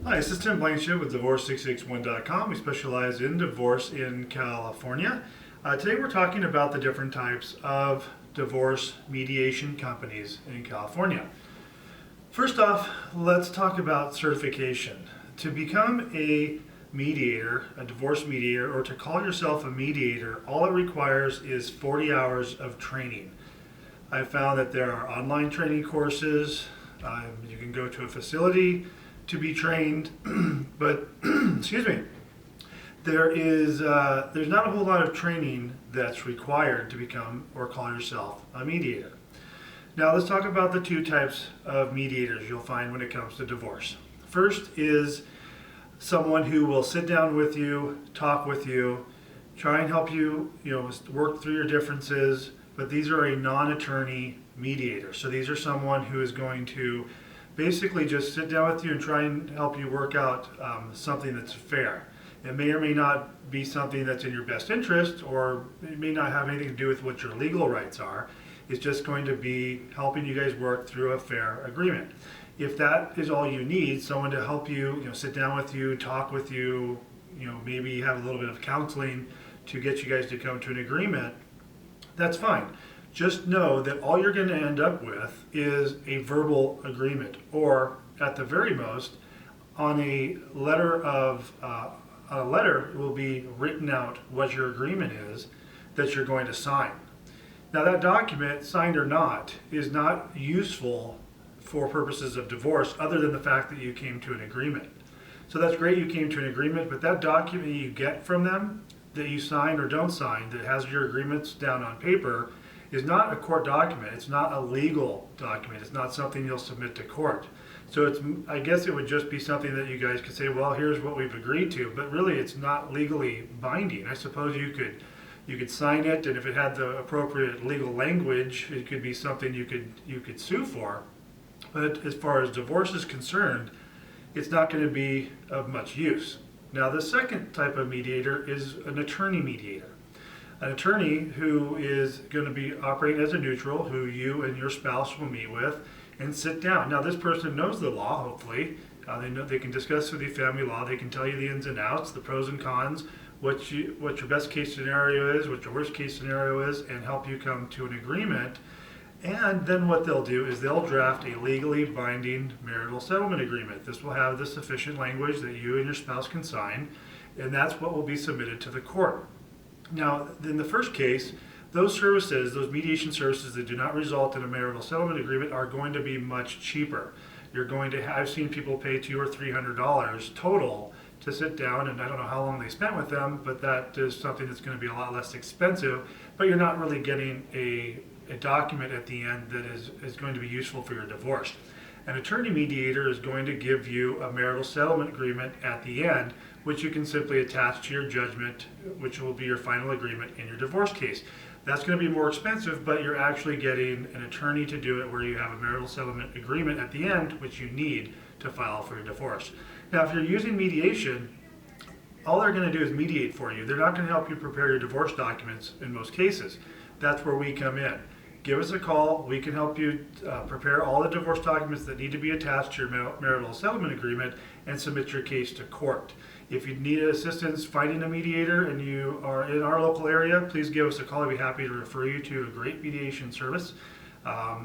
Hi, this is Tim Blankenship with Divorce661.com. We specialize in divorce in California. Today we're talking about the different types of divorce mediation companies in California. First off, let's talk about certification. To become a mediator, a divorce mediator, or to call yourself a mediator, all it requires is 40 hours of training. I found that there are online training courses. You can go to a facility to be trained, but excuse me, there's not a whole lot of training that's required to become or call yourself a mediator. Now let's talk about the two types of mediators you'll find when it comes to divorce. First is someone who will sit down with you, talk with you, try and help you, work through your differences, but these are a non-attorney mediator. So these are someone who is going to basically just sit down with you and try and help you work out something that's fair. It may or may not be something that's in your best interest, or it may not have anything to do with what your legal rights are. It's just going to be helping you guys work through a fair agreement. If that is all you need, someone to help you, sit down with you, talk with you, maybe have a little bit of counseling to get you guys to come to an agreement, that's fine. Just know that all you're going to end up with is a verbal agreement, or at the very most, on a letter it will be written out what your agreement is that you're going to sign. Now that document, signed or not, is not useful for purposes of divorce other than the fact that you came to an agreement. So that's great, you came to an agreement, but that document you get from them that you sign or don't sign that has your agreements down on paper is not a court document. It's not a legal document. It's not something you'll submit to court. So I guess it would just be something that you guys could say, well, here's what we've agreed to, but really it's not legally binding. I suppose you could sign it, and if it had the appropriate legal language, it could be something you could sue for. But as far as divorce is concerned, it's not going to be of much use. Now, the second type of mediator is an attorney mediator. An attorney who is going to be operating as a neutral, who you and your spouse will meet with and sit down. Now, this person knows the law, hopefully. They can discuss with you family law. They can tell you the ins and outs, the pros and cons, what your best case scenario is, what your worst case scenario is, and help you come to an agreement. And then what they'll do is they'll draft a legally binding marital settlement agreement. This will have the sufficient language that you and your spouse can sign, and that's what will be submitted to the court. Now, in the first case, those mediation services that do not result in a marital settlement agreement are going to be much cheaper. I've seen people pay $200 or $300 total to sit down, and I don't know how long they spent with them, but that is something that's going to be a lot less expensive, but you're not really getting a document at the end that is going to be useful for your divorce. An attorney mediator is going to give you a marital settlement agreement at the end, which you can simply attach to your judgment, which will be your final agreement in your divorce case. That's going to be more expensive, but you're actually getting an attorney to do it where you have a marital settlement agreement at the end, which you need to file for your divorce. Now, if you're using mediation, all they're going to do is mediate for you. They're not going to help you prepare your divorce documents in most cases. That's where we come in. Give us a call. We can help you prepare all the divorce documents that need to be attached to your marital settlement agreement and submit your case to court. If you need assistance finding a mediator and you are in our local area, please give us a call. I'd be happy to refer you to a great mediation service. I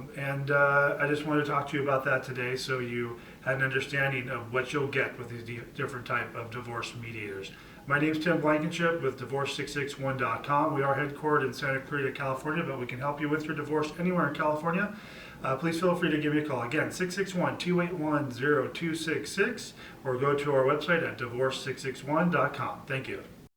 just wanted to talk to you about that today so you had an understanding of what you'll get with these different type of divorce mediators. My name is Tim Blankenship with Divorce661.com. We are headquartered in Santa Clarita, California, but we can help you with your divorce anywhere in California. Please feel free to give me a call. Again, 661-281-0266, or go to our website at Divorce661.com. Thank you.